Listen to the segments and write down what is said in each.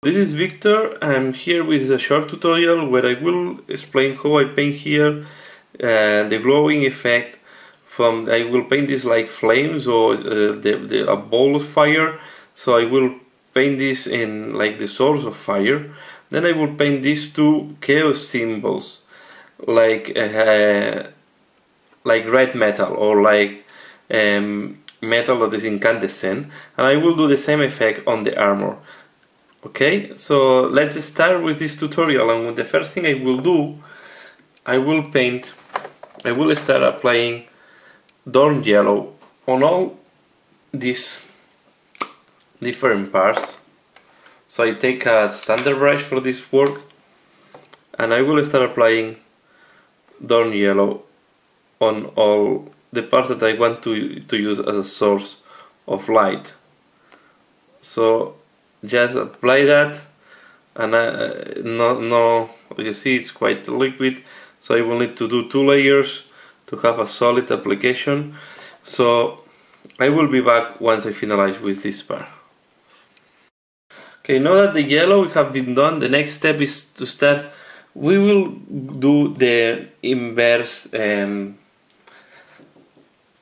This is Victor. I'm here with a short tutorial where I will explain how I paint here the glowing effect from. I will paint this like flames or a ball of fire. So I will paint this in like the source of fire. Then I will paint these two chaos symbols like red metal or like metal that is incandescent, and I will do the same effect on the armor. Okay, so let's start with this tutorial, and the first thing I will do, I will start applying dark yellow on all these different parts. So I take a standard brush for this work and I will start applying dark yellow on all the parts that I want to use as a source of light. So just apply that, and you see it's quite liquid, so I will need to do 2 layers to have a solid application. So I will be back once I finalize with this part. Okay, now that the yellow have been done, the next step is to start. We will do the inverse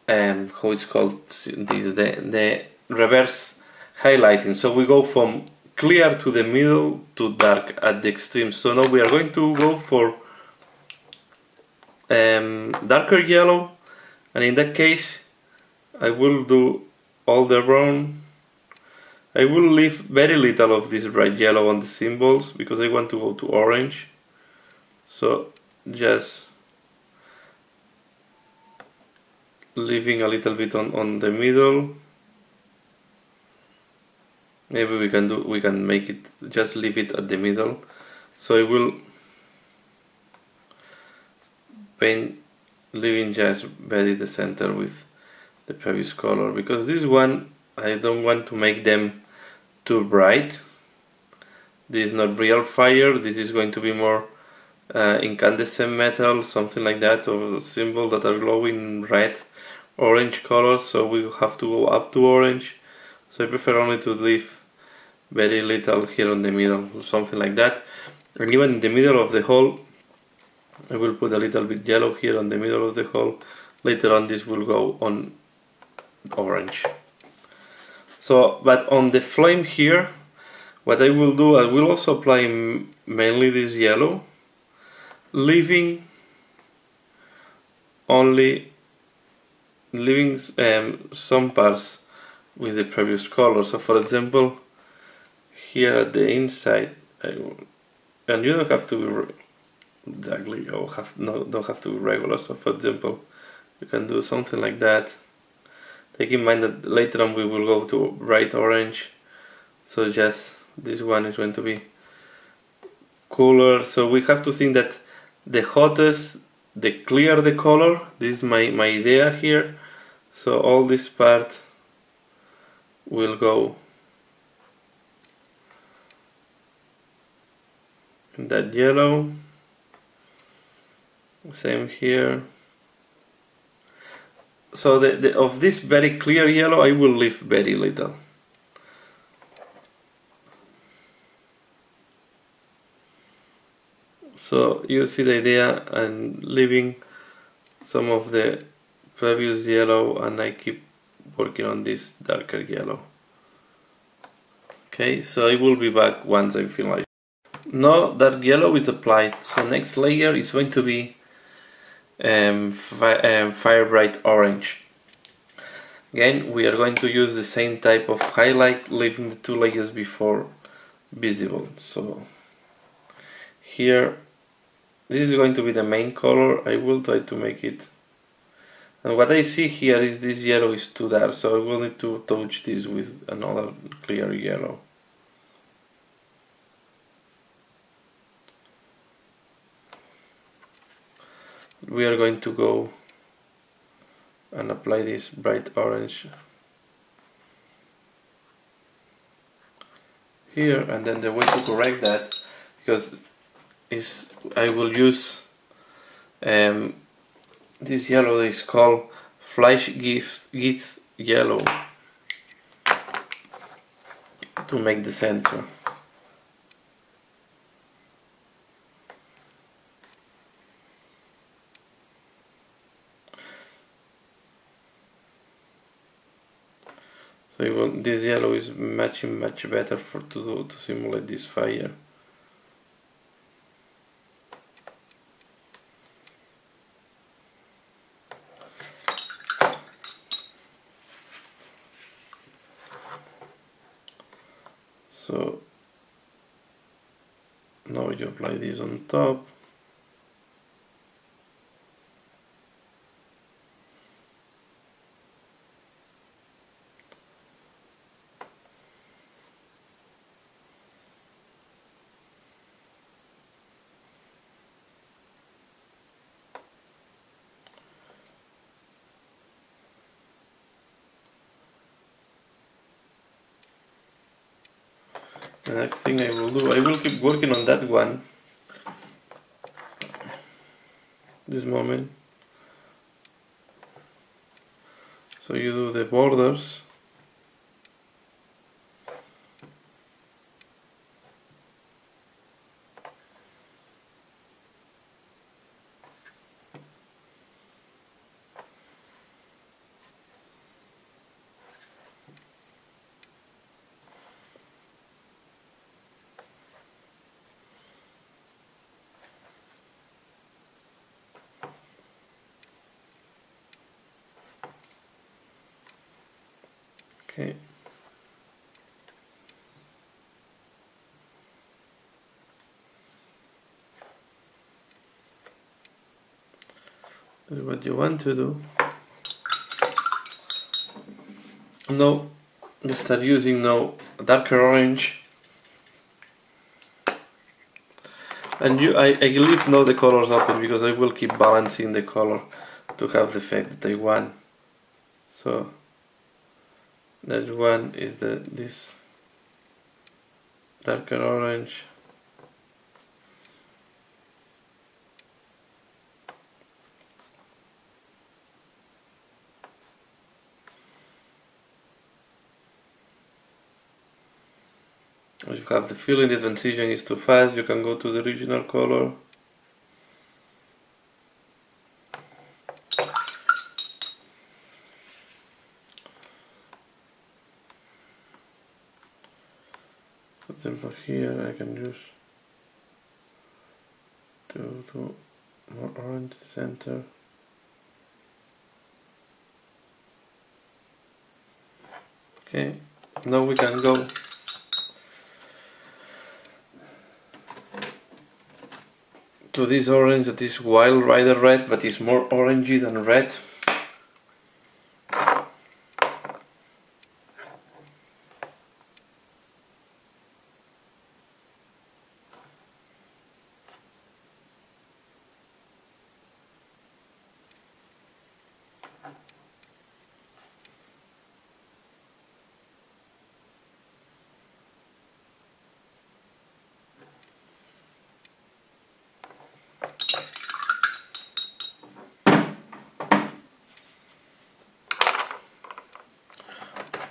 how it's called this, the reverse highlighting. So we go from clear to the middle to dark at the extreme. So now we are going to go for darker yellow, and in that case I will do all the brown. I will leave very little of this bright yellow on the symbols because I want to go to orange. So just leaving a little bit on the middle. Maybe we can make it, just leave it at the middle. So I will paint, leaving just very the center with the previous color, because this one I don't want to make them too bright. This is not real fire, this is going to be more incandescent metal, something like that, or symbols that are glowing red, orange colors, so we have to go up to orange. So I prefer only to leave very little here on the middle, something like that. And even in the middle of the hole I will put a little bit yellow here on the middle of the hole. Later on this will go on orange. So, but on the flame here, what I will do, I will also apply mainly this yellow, leaving some parts with the previous color. So for example, here at the inside, and you don't have to be exactly, or don't have to be regular. So for example, you can do something like that. Take in mind that later on we will go to bright orange, so just this one is going to be cooler. So we have to think that the hottest, the clearer the color. This is my idea here. So all this part will go in that yellow. Same here. So of this very clear yellow I will leave very little. So you see the idea, I'm leaving some of the previous yellow and I keep working on this darker yellow. Okay, so I will be back once I finish. Now dark yellow is applied, so next layer is going to be fire bright orange. Again, we are going to use the same type of highlight, leaving the 2 layers before visible. So here, this is going to be the main color. I will try to make it, and what I see here is this yellow is too dark, so I will need to touch this with another clear yellow. We are going to go and apply this bright orange here, and then the way to correct that, because I will use this yellow that is called flash gift yellow to make the center. So this yellow is matching much better to simulate this fire. So now you apply this on top. The next thing I will do, I will keep working on that one this moment. So you do the borders. Okay. That's what you want to do. Now you start using now a darker orange, and I leave now the colors open because I will keep balancing the color to have the effect that I want. So that one is this darker orange. If you have the feeling the transition is too fast, you can go to the original color. For example, here I can use to more orange center. Okay, now we can go to this orange that is Wild Rider red, but is more orangey than red.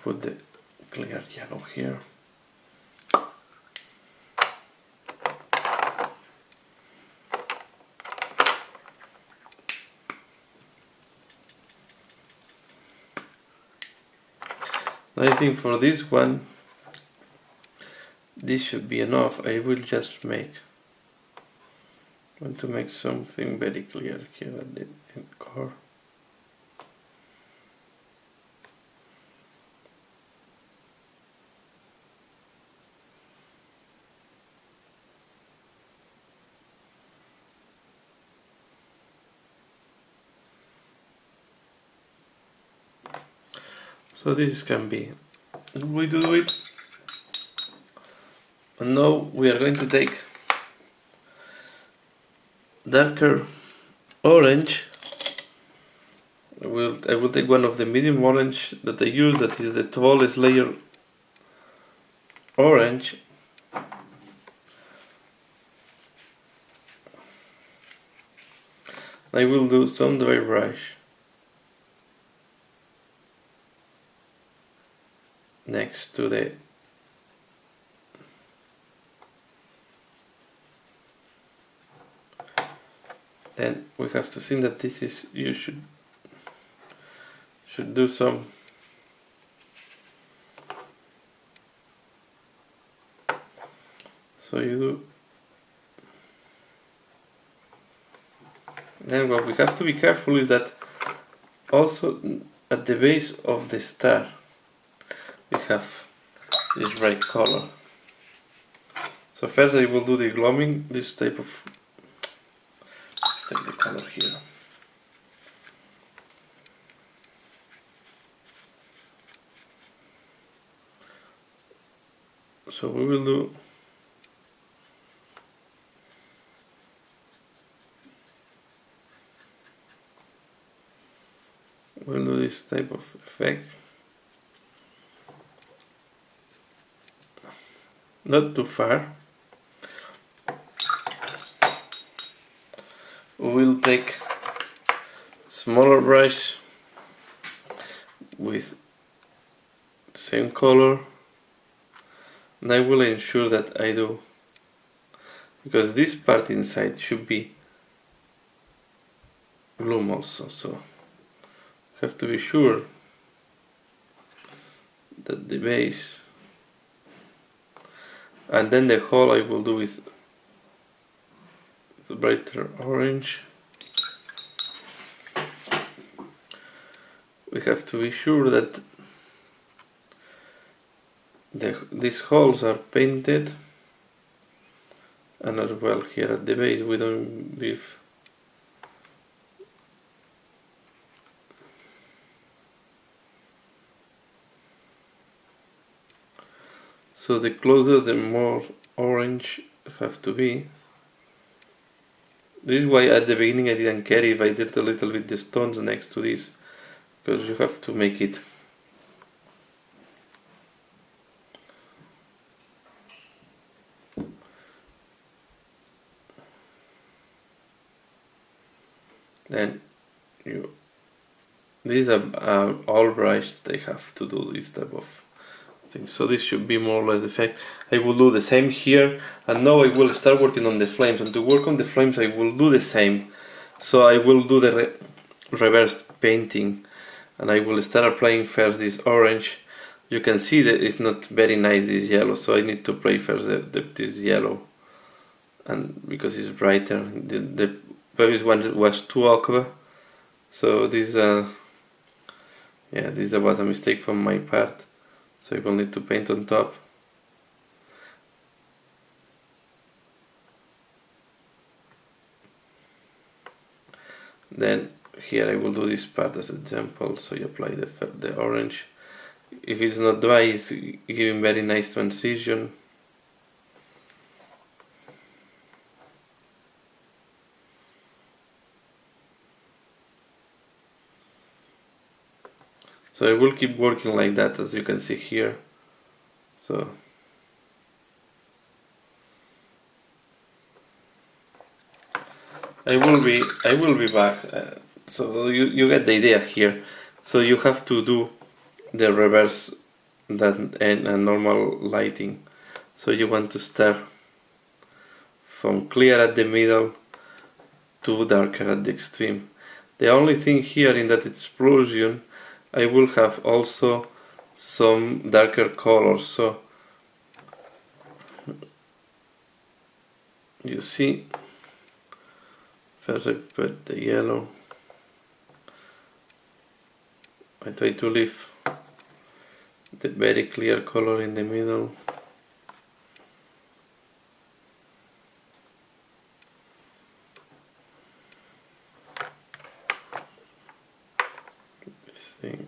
Put the clear yellow here. I think for this one, this should be enough. I will just want to make something very clear here at the core. So this can be, we do it, and now we are going to take darker orange. I will take one of the medium orange that I use, that is the tallest layer orange. I will do some dry brush next to the then we have to think that this is, you should do some So you do. Then what we have to be careful is that also at the base of the star we have this bright color. So first I will do the gloaming, this type of, let's take the color here. So we will do this type of effect. Not too far. We will take smaller brush with the same color, and I will ensure that I do, because this part inside should be bloom also, so have to be sure that the base, and then the whole I will do with the brighter orange. We have to be sure that these holes are painted, and as well here at the base we don't leave so the closer the more orange have to be. This is why at the beginning I didn't care if I did a little bit the stones next to this, because you have to make it then these are all brushed, they have to do this type of thing. So this should be more or less the effect. I will do the same here, and now I will start working on the flames, and to work on the flames I will do the same. So I will do the reverse painting, and I will start applying first this orange. You can see that it's not very nice, this yellow, so I need to apply first this yellow, and because it's brighter. The previous one was too aqua, so this yeah, this was a mistake from my part, so I will need to paint on top. Then here I will do this part as an example, so you apply the orange. If it's not dry, it's giving very nice transition. So I will keep working like that, as you can see here. So I will be back. So you get the idea here. So you have to do the reverse and a normal lighting. So you want to start from clear at the middle to darker at the extreme. The only thing here in that explosion, I will have also some darker colors. So you see, first I put the yellow. I try to leave the very clear color in the middle. This thing.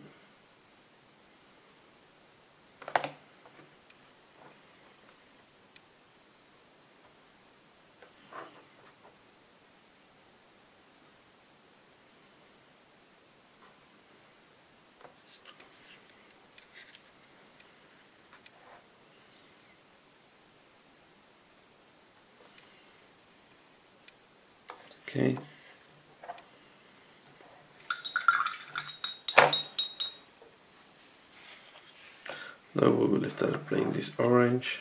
Okay. Now we will start applying this orange.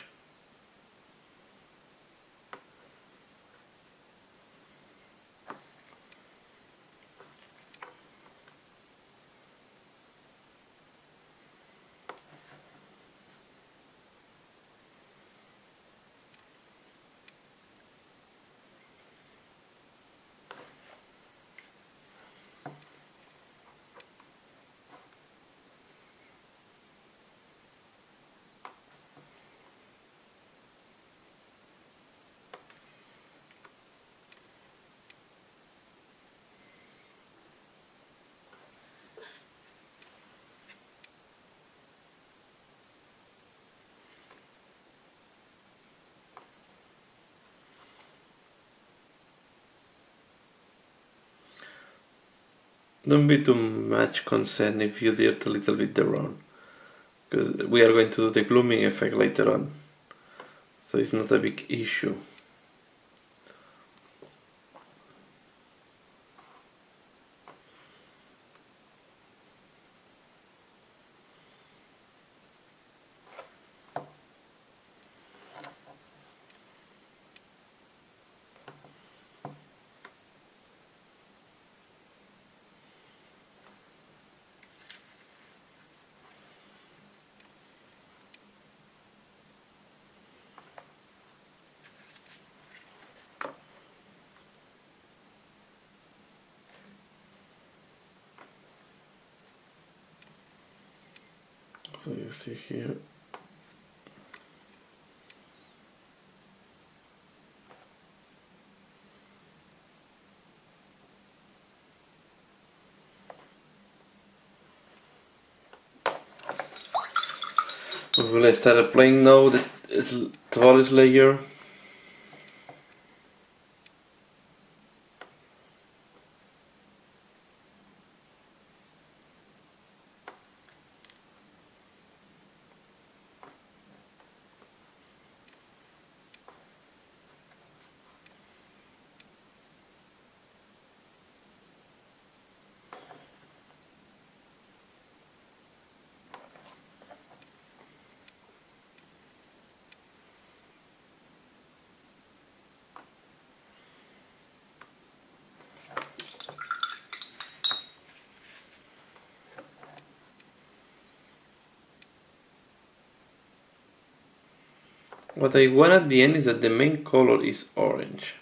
Don't be too much concerned if you dirt a little bit around, because we are going to do the glooming effect later on, so it's not a big issue. So you see here. We will start applying now the tallest layer. What I want at the end is that the main color is orange.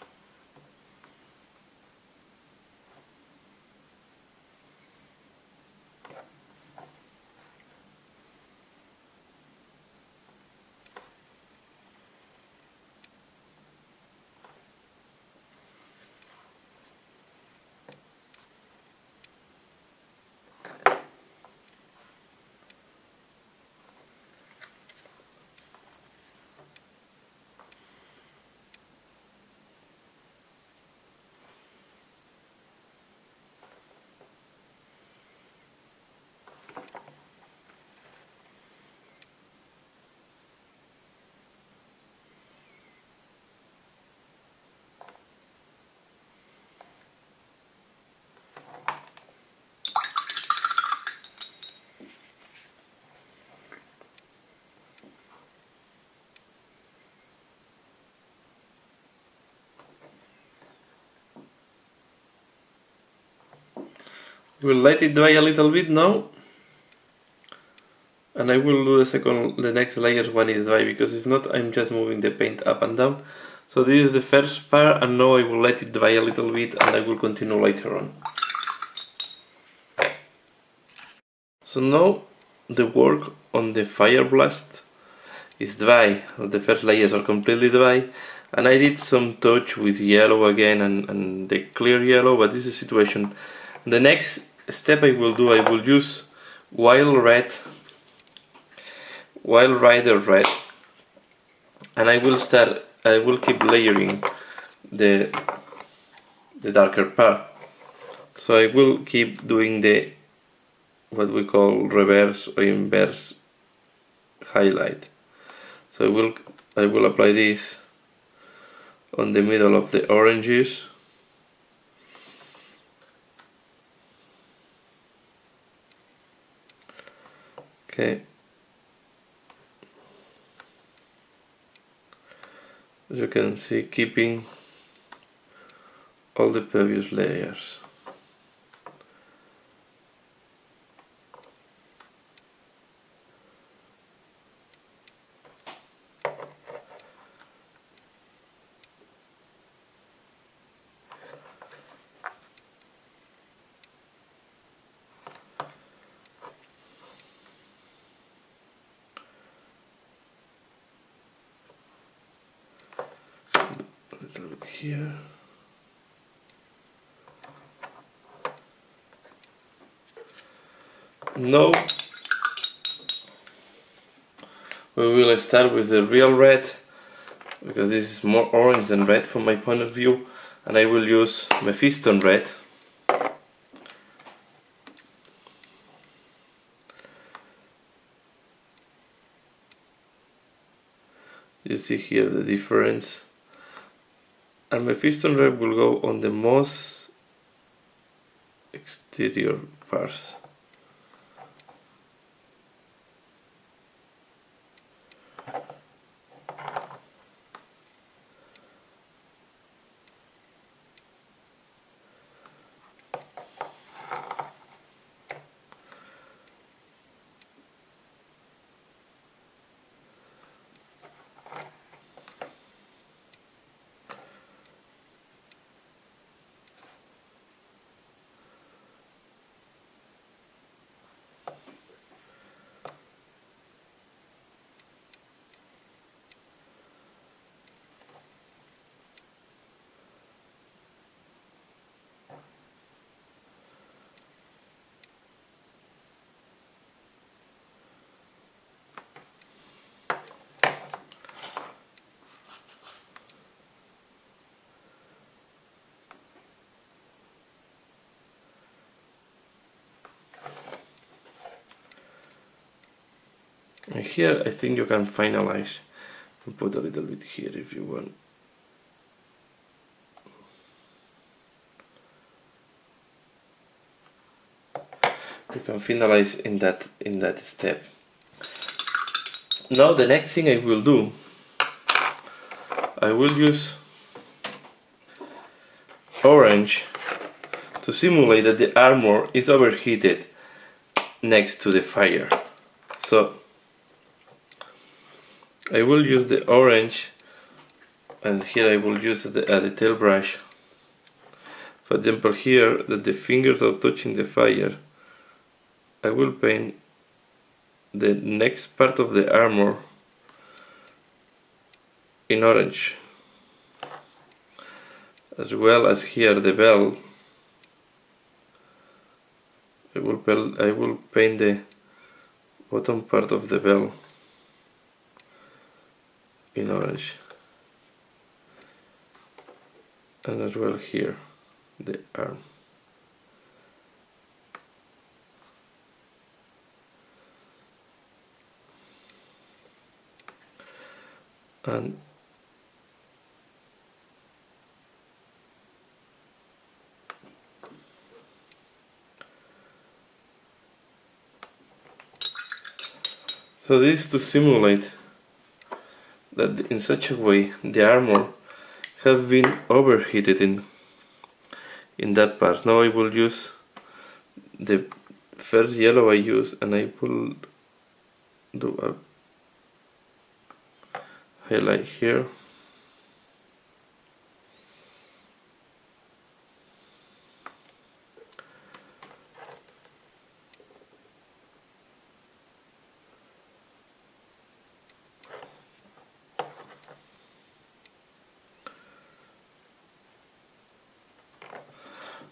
We'll let it dry a little bit now, and I will do the next layers when it's dry, because if not I'm just moving the paint up and down. So this is the first part, and now I will let it dry a little bit and I will continue later on. So now the work on the fire blast is dry. The first layers are completely dry, and I did some touch with yellow again and the clear yellow, but this is the situation. The next step I will use Wild Rider Red, and I will keep layering the darker part. So I will keep doing the what we call reverse or inverse highlight. So I will apply this on the middle of the oranges. Okay. As you can see, keeping all the previous layers. Here. Now we will start with the real red, because this is more orange than red from my point of view, and I will use Mephiston red. You see here the difference. And my piston rod will go on the most exterior parts. And here I think you can finalize and put a little bit here if you want. You can finalize in that step. Now the next thing I will do, I will use orange to simulate that the armor is overheated next to the fire. So I will use the orange, and here I will use the tail brush. For example, here that the fingers are touching the fire, I will paint the next part of the armor in orange, as well as here the belt. I will paint the bottom part of the belt in orange, and as well here the arm. And so this is to simulate that in such a way the armor have been overheated in that part. Now I will use the first yellow I use, and I will do a highlight here.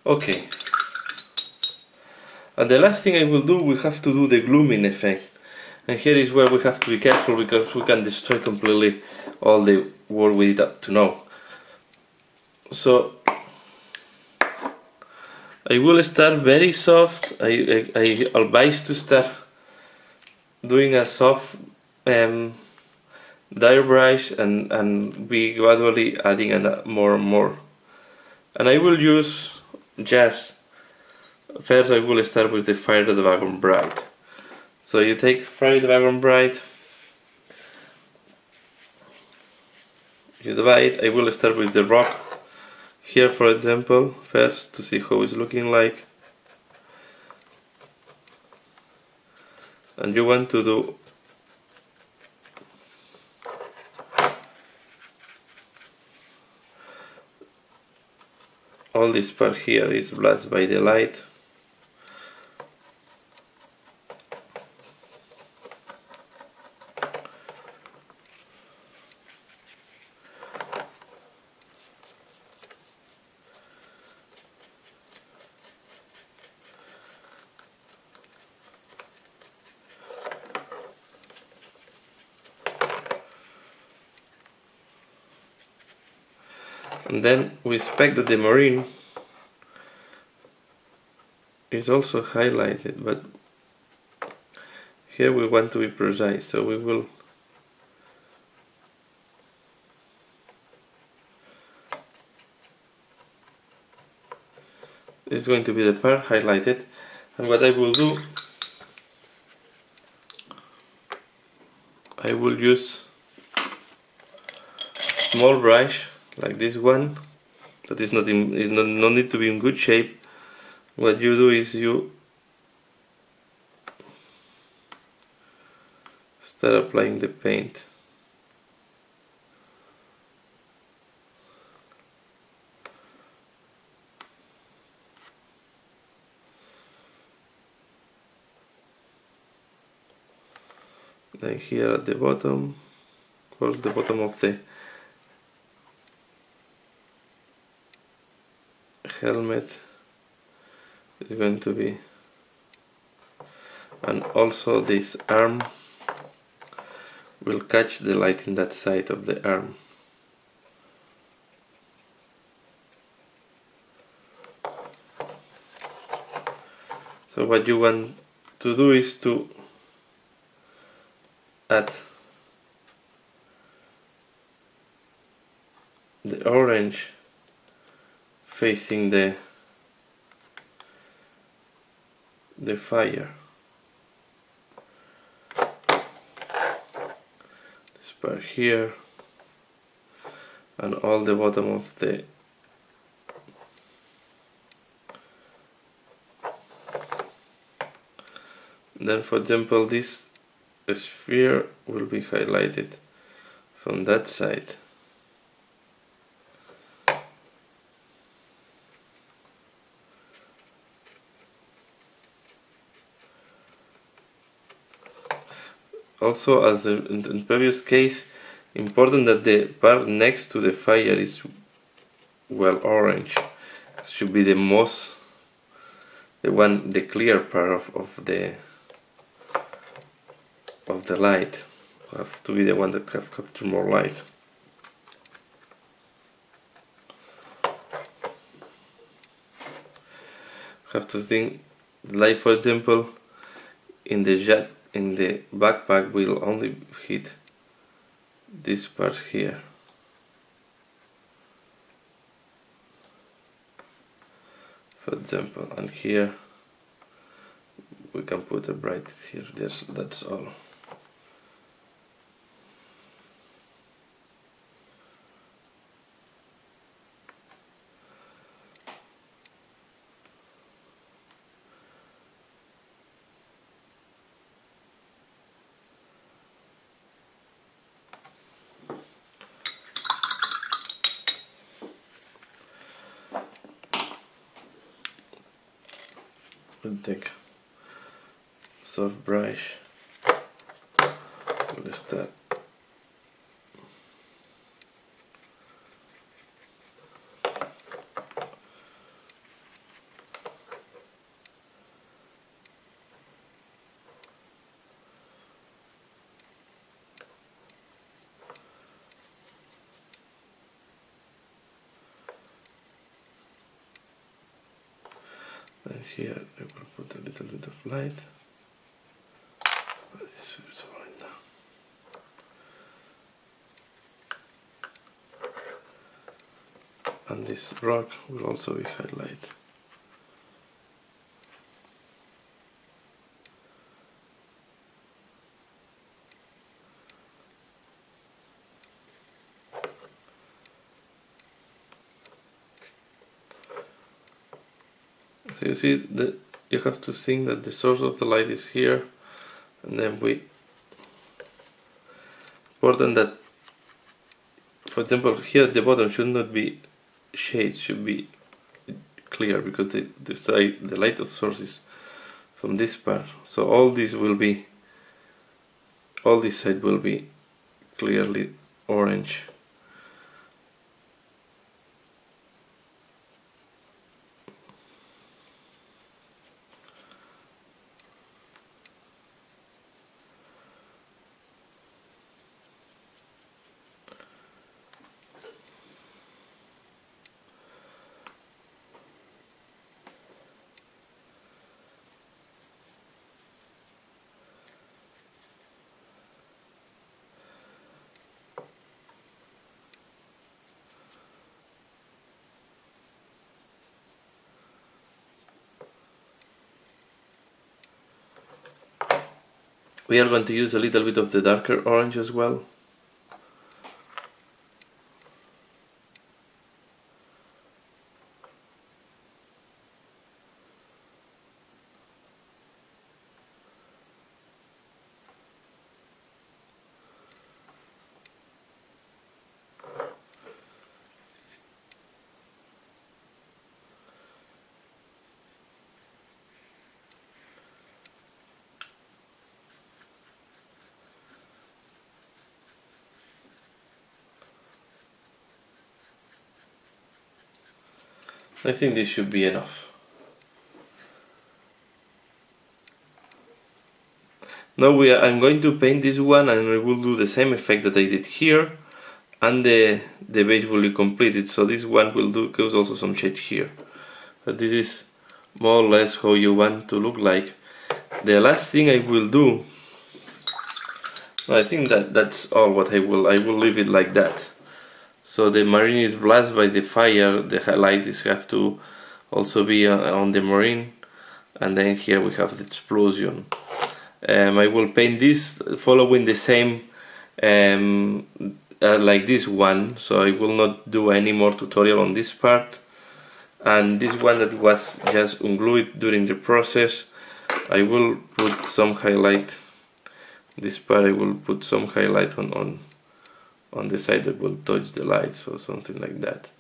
Okay, and the last thing I will do, we have to do the glooming effect, and here is where we have to be careful because we can destroy completely all the work we did up to now. So I will start very soft. I advise to start doing a soft dye brush and be gradually adding more and more. And I will use just, first I will start with the Fire the Dragon Bright. So you take Fire the Dragon Bright, you divide. I will start with the rock here, for example, first to see how it's looking like. And you want to do all this part here is blasted by the light. And then we expect that the marine is also highlighted, but here we want to be precise, so we will is going to be the part highlighted, and what I will do, I will use a small brush like this one that is not no need to be in good shape. What you do is you start applying the paint. Then here at the bottom, of course the bottom of the helmet is going to be, and also this arm will catch the light in that side of the arm. So what you want to do is to add the orange facing the fire. This part here and all the bottom of the then, for example, this sphere will be highlighted from that side. Also, as in the previous case, important that the part next to the fire is well orange. Should be the clear part of the light. Have to be the one that have captured more light. Have to think light, for example, in the backpack will only hit this part here. For example, and here we can put a bright here. That's all. We'll take soft brush. We'll start and here I will put a little bit of light. This is falling down. And this rock will also be highlighted. So you see that you have to think that the source of the light is here, and then important that, for example, here at the bottom should not be shade, should be clear, because the light of source is from this part. So all this side will be clearly orange. We are going to use a little bit of the darker orange as well. I think this should be enough. Now I'm going to paint this one, and I will do the same effect that I did here, and the base will be completed. So this one will cause also some shade here. But this is more or less how you want to look like. The last thing I will do, I think that's all what I will leave it like that. So the marine is blasted by the fire, the highlights have to also be on the marine, and then here we have the explosion. I will paint this following the same like this one, so I will not do any more tutorial on this part. And this one that was just unglued during the process, I will put some highlight. This part I will put some highlight on the side that will touch the light, so something like that,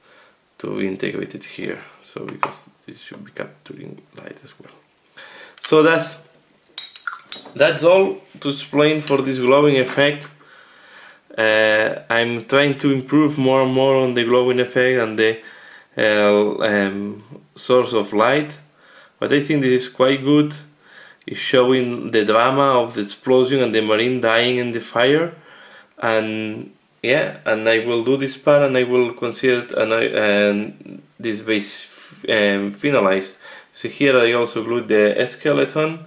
to integrate it here, so because this should be capturing light as well. So that's all to explain for this glowing effect. I'm trying to improve more and more on the glowing effect and the source of light, but I think this is quite good. It's showing the drama of the explosion and the marine dying in the fire, and yeah, and I will do this part, and I will consider and this base finalized. So here I also glued the skeleton,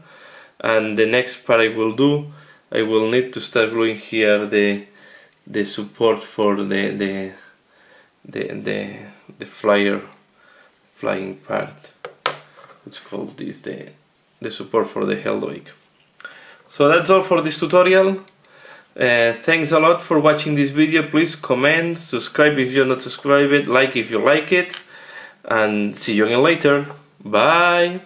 and the next part I will do, I will need to start gluing here the support for the flying part. Let's call this the support for the Heldoik. So that's all for this tutorial. Thanks a lot for watching this video. Please comment, subscribe if you're not subscribed, like if you like it, and see you again later. Bye!